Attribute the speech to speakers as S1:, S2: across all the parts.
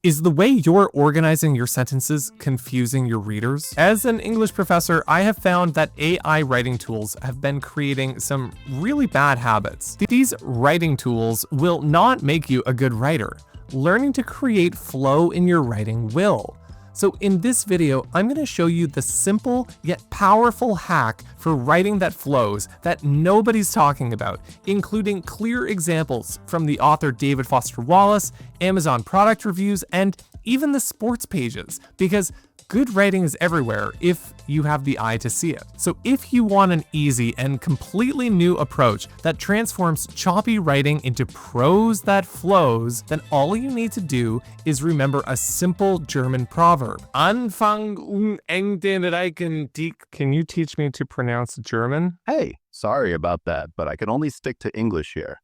S1: Is the way you're organizing your sentences confusing your readers? As an English professor, I have found that AI writing tools have been creating some really bad habits. These writing tools will not make you a good writer. Learning to create flow in your writing will. So in this video, I'm going to show you the simple yet powerful hack for writing that flows that nobody's talking about, including clear examples from the author David Foster Wallace, Amazon product reviews, and even the sports pages, because good writing is everywhere if you have the eye to see it. So if you want an easy and completely new approach that transforms choppy writing into prose that flows, then all you need to do is remember a simple German proverb. Anfang und Ende reichen die. Can you teach me to pronounce German?
S2: Hey, sorry about that, but I can only stick to English here.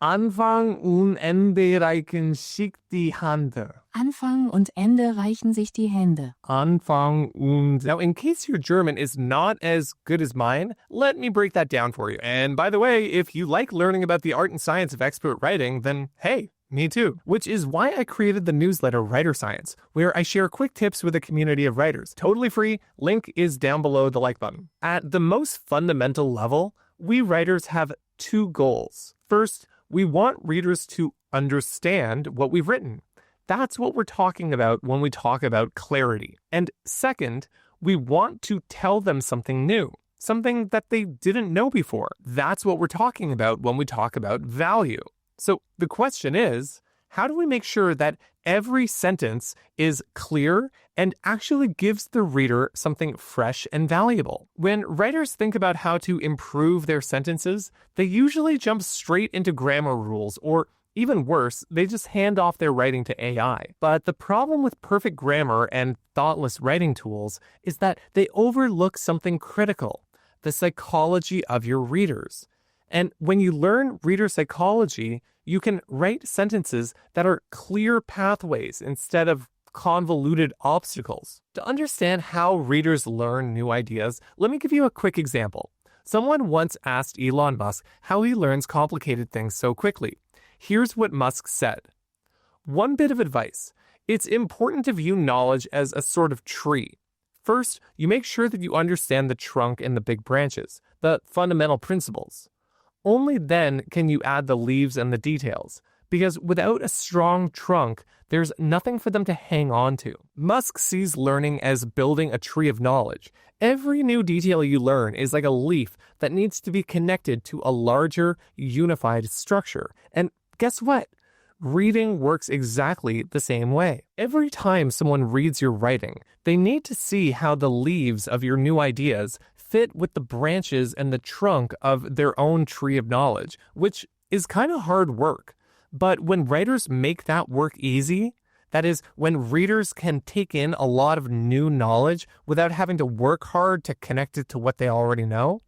S1: Anfang und Ende reichen sich die Hände.
S3: Anfang und Ende reichen sich die Hände.
S1: Anfang und... Now, in case your German is not as good as mine, let me break that down for you. And by the way, if you like learning about the art and science of expert writing, then hey, me too. Which is why I created the newsletter Writer Science, where I share quick tips with a community of writers. Totally free. Link is down below the like button. At the most fundamental level, we writers have two goals. First, we want readers to understand what we've written. That's what we're talking about when we talk about clarity. And second, we want to tell them something new, something that they didn't know before. That's what we're talking about when we talk about value. So the question is, how do we make sure that every sentence is clear and actually gives the reader something fresh and valuable? When writers think about how to improve their sentences, they usually jump straight into grammar rules, or even worse, they just hand off their writing to AI. But the problem with perfect grammar and thoughtless writing tools is that they overlook something critical: the psychology of your readers. And when you learn reader psychology, you can write sentences that are clear pathways instead of convoluted obstacles. To understand how readers learn new ideas, let me give you a quick example. Someone once asked Elon Musk how he learns complicated things so quickly. Here's what Musk said. One bit of advice: it's important to view knowledge as a sort of tree. First, you make sure that you understand the trunk and the big branches, the fundamental principles. Only then can you add the leaves and the details, because without a strong trunk, there's nothing for them to hang on to. Musk sees learning as building a tree of knowledge. Every new detail you learn is like a leaf that needs to be connected to a larger, unified structure. And guess what? Reading works exactly the same way. Every time someone reads your writing, they need to see how the leaves of your new ideas fit with the branches and the trunk of their own tree of knowledge, which is kind of hard work. But when writers make that work easy, that is, when readers can take in a lot of new knowledge without having to work hard to connect it to what they already know,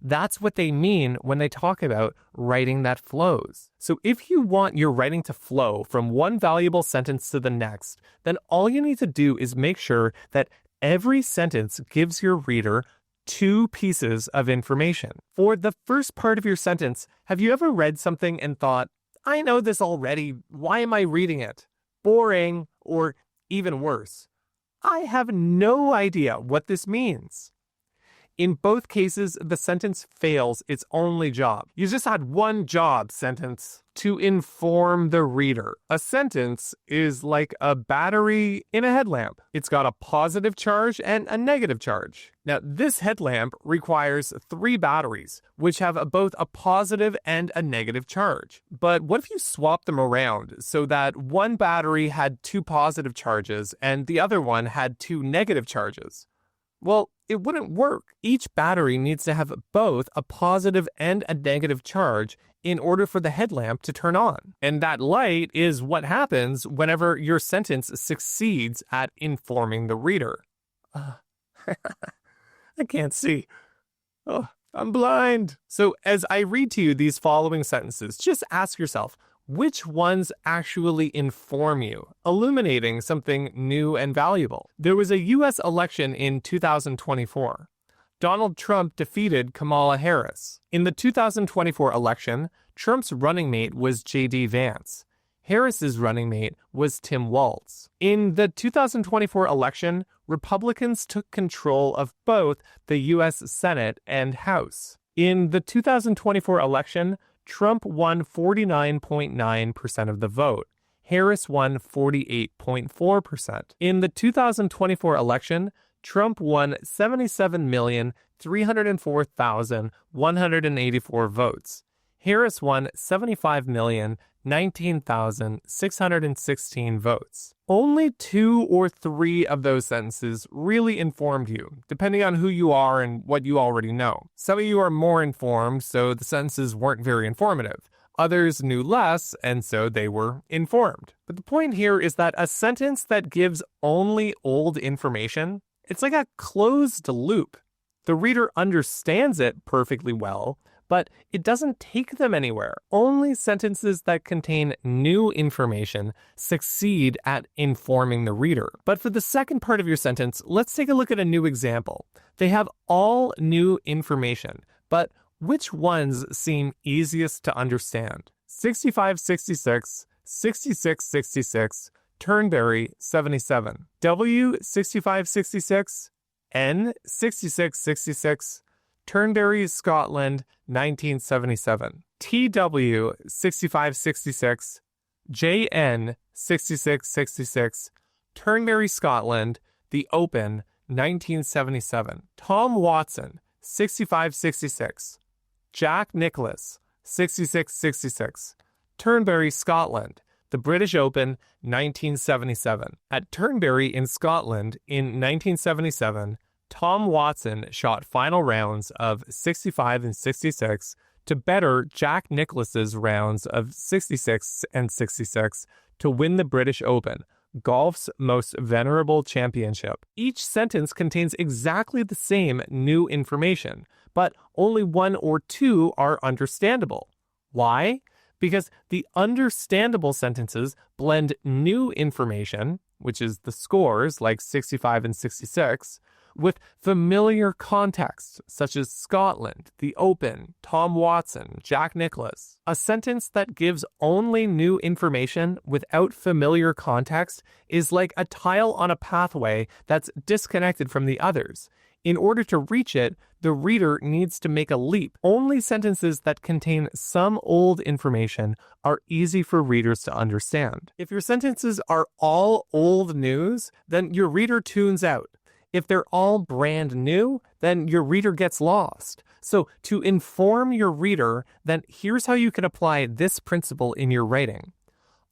S1: that's what they mean when they talk about writing that flows. So if you want your writing to flow from one valuable sentence to the next, then all you need to do is make sure that every sentence gives your reader two pieces of information. For the first part of your sentence, have you ever read something and thought, I know this already, why am I reading it? Boring, or even worse, I have no idea what this means. In both cases, the sentence fails its only job. You just had one job, sentence: to inform the reader. A sentence is like a battery in a headlamp. It's got a positive charge and a negative charge. Now, this headlamp requires 3 batteries, which have both a positive and a negative charge. But what if you swap them around so that one battery had 2 positive charges and the other one had 2 negative charges? Well, it wouldn't work. Each battery needs to have both a positive and a negative charge in order for the headlamp to turn on. And that light is what happens whenever your sentence succeeds at informing the reader. I can't see. Oh, I'm blind. So as I read to you these following sentences, just ask yourself, which ones actually inform you, illuminating something new and valuable? There was a U.S. election in 2024. Donald Trump defeated Kamala Harris. In the 2024 election, Trump's running mate was J.D. Vance. Harris's running mate was Tim Walz. In the 2024 election, Republicans took control of both the U.S. Senate and House. In the 2024 election, Trump won 49.9% of the vote. Harris won 48.4%. In the 2024 election, Trump won 77,304,184 votes. Harris won 75,019,616 votes. Only 2 or 3 of those sentences really informed you, depending on who you are and what you already know. Some of you are more informed, so the sentences weren't very informative. Others knew less, and so they were informed. But the point here is that a sentence that gives only old information, it's like a closed loop. The reader understands it perfectly well, but it doesn't take them anywhere. Only sentences that contain new information succeed at informing the reader. But for the second part of your sentence, let's take a look at a new example. They have all new information, but which ones seem easiest to understand? 6566, 6666, Turnberry 77. W 6566, N 6666, Turnberry, Scotland, 1977. TW 6566, JN 6666, Turnberry, Scotland, The Open, 1977. Tom Watson, 6566. Jack Nicholas, 6666. Turnberry, Scotland, The British Open, 1977. At Turnberry in Scotland in 1977, Tom Watson shot final rounds of 65 and 66 to better Jack Nicklaus's rounds of 66 and 66 to win the British Open, golf's most venerable championship. Each sentence contains exactly the same new information, but only 1 or 2 are understandable. Why? Because the understandable sentences blend new information, which is the scores like 65 and 66, with familiar contexts such as Scotland, The Open, Tom Watson, Jack Nicklaus. A sentence that gives only new information without familiar context is like a tile on a pathway that's disconnected from the others. In order to reach it, the reader needs to make a leap. Only sentences that contain some old information are easy for readers to understand. If your sentences are all old news, then your reader tunes out. If they're all brand new, then your reader gets lost. So to inform your reader, then here's how you can apply this principle in your writing.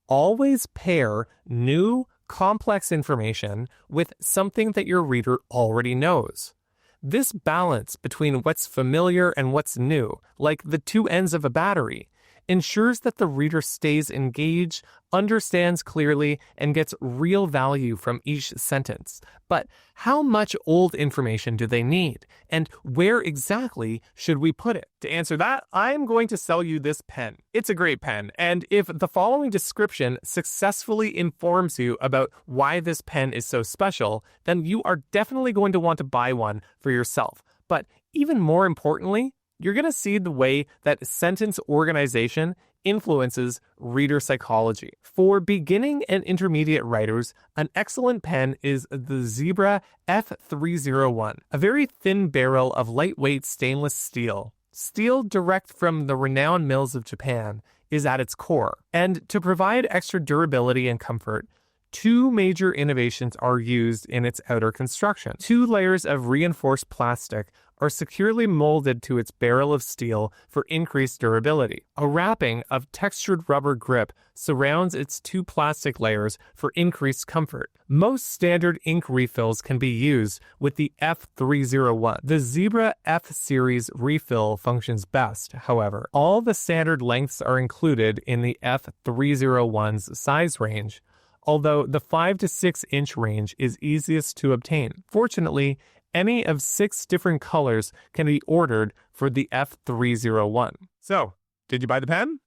S1: Always pair new, complex information with something that your reader already knows. This balance between what's familiar and what's new, like the two ends of a battery, ensures that the reader stays engaged, understands clearly, and gets real value from each sentence. But how much old information do they need? And where exactly should we put it? To answer that, I'm going to sell you this pen. It's a great pen, and if the following description successfully informs you about why this pen is so special, then you are definitely going to want to buy one for yourself. But even more importantly, you're going to see the way that sentence organization influences reader psychology. For beginning and intermediate writers, an excellent pen is the Zebra F301, a very thin barrel of lightweight stainless steel. Steel direct from the renowned mills of Japan is at its core. And to provide extra durability and comfort, 2 major innovations are used in its outer construction. 2 layers of reinforced plastic are securely molded to its barrel of steel for increased durability. A wrapping of textured rubber grip surrounds its 2 plastic layers for increased comfort. Most standard ink refills can be used with the F301. The Zebra F series refill functions best, however. All the standard lengths are included in the F301's size range, although the 5 to 6 inch range is easiest to obtain. Fortunately, any of 6 different colors can be ordered for the F301. So, did you buy the pen?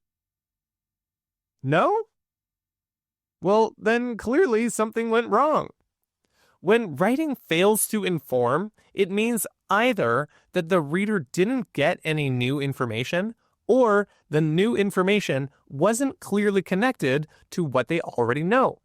S1: No? Well, then clearly something went wrong. When writing fails to inform, it means either that the reader didn't get any new information or the new information wasn't clearly connected to what they already know.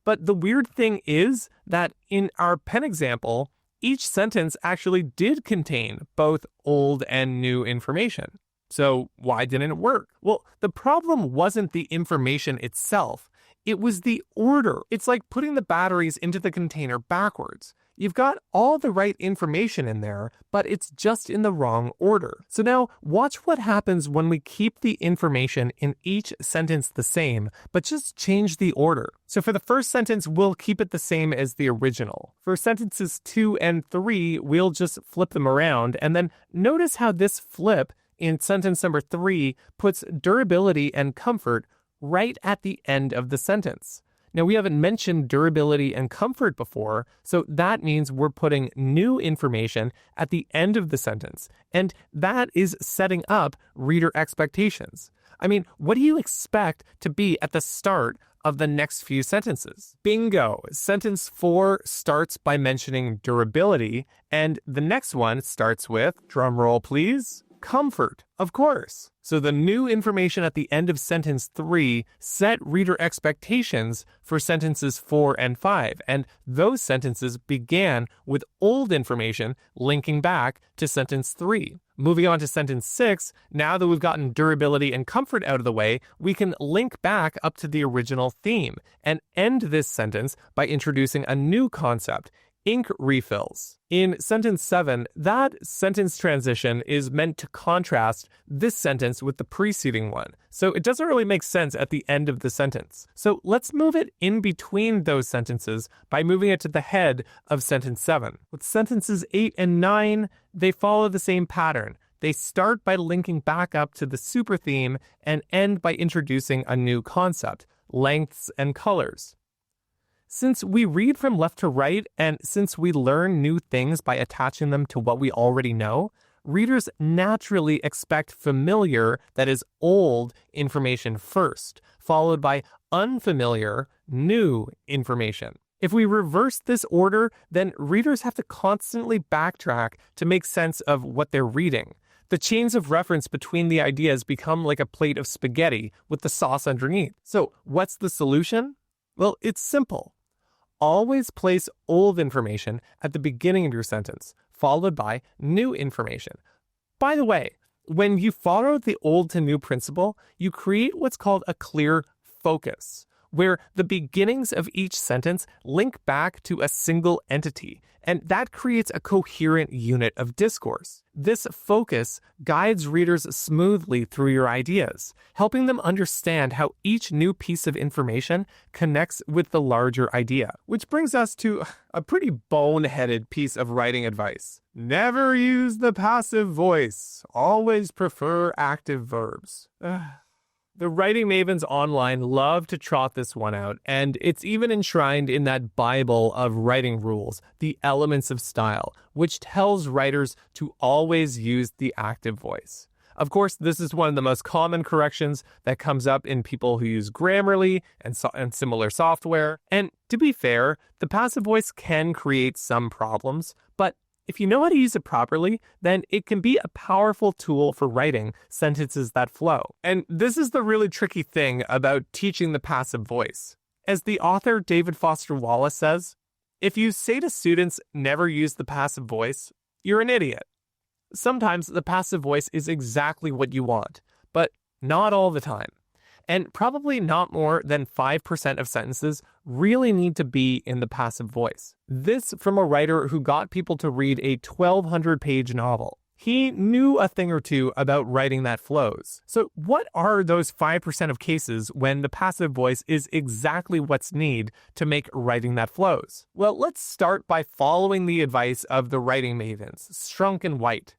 S1: But the weird thing is that in our pen example, each sentence actually did contain both old and new information. So why didn't it work? Well, the problem wasn't the information itself. It was the order. It's like putting the batteries into the container backwards. You've got all the right information in there, but it's just in the wrong order. So now watch what happens when we keep the information in each sentence the same, but just change the order. So for the first sentence, we'll keep it the same as the original. For sentences 2 and 3, we'll just flip them around, and then notice how this flip in sentence number 3 puts durability and comfort right at the end of the sentence. Now, we haven't mentioned durability and comfort before, so that means we're putting new information at the end of the sentence, and that is setting up reader expectations. I mean, what do you expect to be at the start of the next few sentences? Bingo! Sentence 4 starts by mentioning durability, and the next one starts with, drumroll please, comfort, of course. So the new information at the end of sentence 3 set reader expectations for sentences 4 and 5, and those sentences began with old information linking back to sentence 3. Moving on to sentence 6, now that we've gotten durability and comfort out of the way, we can link back up to the original theme and end this sentence by introducing a new concept, ink refills. In sentence 7, that sentence transition is meant to contrast this sentence with the preceding one, so it doesn't really make sense at the end of the sentence. So let's move it in between those sentences by moving it to the head of sentence 7. With sentences 8 and 9, they follow the same pattern. They start by linking back up to the super theme and end by introducing a new concept, lengths and colors. Since we read from left to right, and since we learn new things by attaching them to what we already know, readers naturally expect familiar, that is old, information first, followed by unfamiliar, new information. If we reverse this order, then readers have to constantly backtrack to make sense of what they're reading. The chains of reference between the ideas become like a plate of spaghetti with the sauce underneath. So what's the solution? Well, it's simple. Always place old information at the beginning of your sentence, followed by new information. By the way, when you follow the old to new principle, you create what's called a clear focus, where the beginnings of each sentence link back to a single entity, and that creates a coherent unit of discourse. This focus guides readers smoothly through your ideas, helping them understand how each new piece of information connects with the larger idea. Which brings us to a pretty boneheaded piece of writing advice. Never use the passive voice. Always prefer active verbs. The writing mavens online love to trot this one out, and it's even enshrined in that Bible of writing rules, the Elements of Style, which tells writers to always use the active voice. Of course, this is one of the most common corrections that comes up in people who use Grammarly and similar software. And to be fair, the passive voice can create some problems, but if you know how to use it properly, then it can be a powerful tool for writing sentences that flow. And this is the really tricky thing about teaching the passive voice. As the author David Foster Wallace says, if you say to students, never use the passive voice, you're an idiot. Sometimes the passive voice is exactly what you want, but not all the time. And probably not more than 5% of sentences really need to be in the passive voice. This from a writer who got people to read a 1,200-page novel. He knew a thing or two about writing that flows. So what are those 5% of cases when the passive voice is exactly what's needed to make writing that flows? Well, let's start by following the advice of the writing mavens, Strunk and White.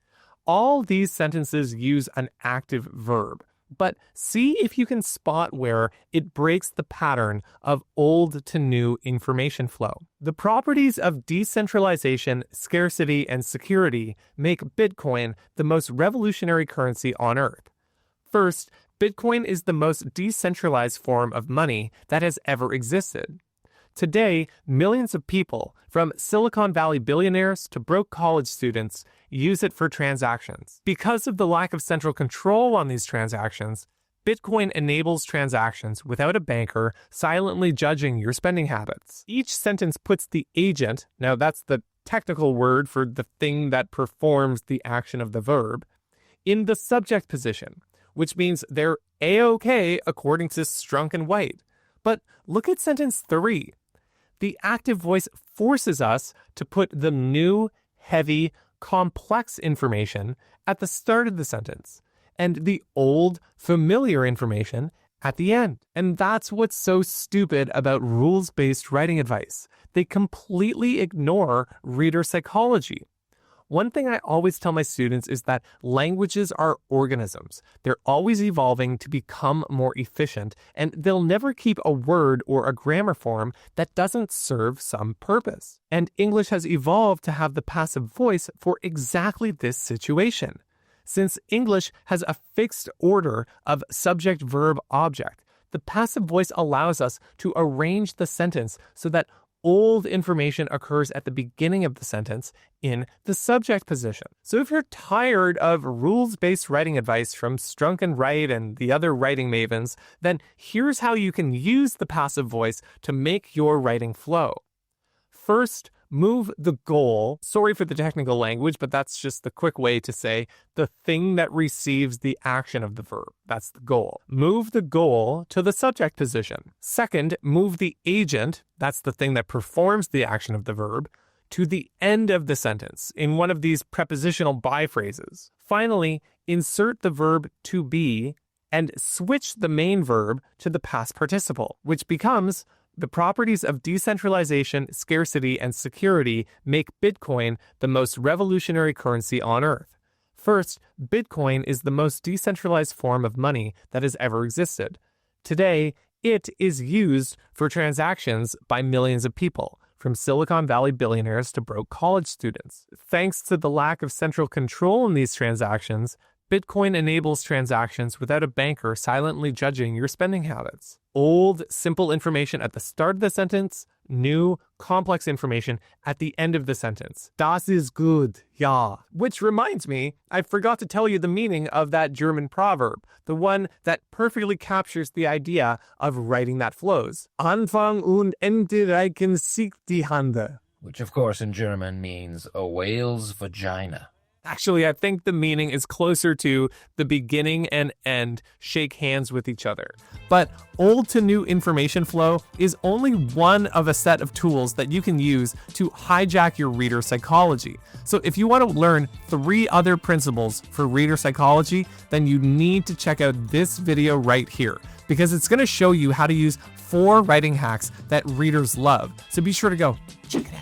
S1: All these sentences use an active verb. But see if you can spot where it breaks the pattern of old to new information flow. The properties of decentralization, scarcity, and security make Bitcoin the most revolutionary currency on Earth. First, Bitcoin is the most decentralized form of money that has ever existed. Today, millions of people, from Silicon Valley billionaires to broke college students, use it for transactions. Because of the lack of central control on these transactions, Bitcoin enables transactions without a banker silently judging your spending habits. Each sentence puts the agent, now that's the technical word for the thing that performs the action of the verb, in the subject position, which means they're A-OK according to Strunk and White. But look at sentence 3. The active voice forces us to put the new, heavy, complex information at the start of the sentence and the old, familiar information at the end. And that's what's so stupid about rules-based writing advice. They completely ignore reader psychology. One thing I always tell my students is that languages are organisms. They're always evolving to become more efficient, and they'll never keep a word or a grammar form that doesn't serve some purpose. And English has evolved to have the passive voice for exactly this situation. Since English has a fixed order of subject, verb, object, the passive voice allows us to arrange the sentence so that old information occurs at the beginning of the sentence in the subject position. So if you're tired of rules-based writing advice from Strunk and Wright and the other writing mavens, then here's how you can use the passive voice to make your writing flow. First, move the goal. Sorry for the technical language, but that's just the quick way to say the thing that receives the action of the verb. That's the goal. Move the goal to the subject position. Second, move the agent, that's the thing that performs the action of the verb, to the end of the sentence in one of these prepositional by phrases. Finally, insert the verb to be and switch the main verb to the past participle, which becomes: the properties of decentralization, scarcity, and security make Bitcoin the most revolutionary currency on Earth. First, Bitcoin is the most decentralized form of money that has ever existed. Today, it is used for transactions by millions of people, from Silicon Valley billionaires to broke college students. Thanks to the lack of central control in these transactions, Bitcoin enables transactions without a banker silently judging your spending habits. Old, simple information at the start of the sentence, new, complex information at the end of the sentence. Das ist gut, ja. Which reminds me, I forgot to tell you the meaning of that German proverb, the one that perfectly captures the idea of writing that flows. Anfang und Ende reichen sich die Hände.
S4: Which of course in German means a whale's vagina.
S1: Actually, I think the meaning is closer to the beginning and end shake hands with each other. But old to new information flow is only one of a set of tools that you can use to hijack your reader psychology. So if you want to learn 3 other principles for reader psychology, then you need to check out this video right here, because it's going to show you how to use 4 writing hacks that readers love. So be sure to go check it out.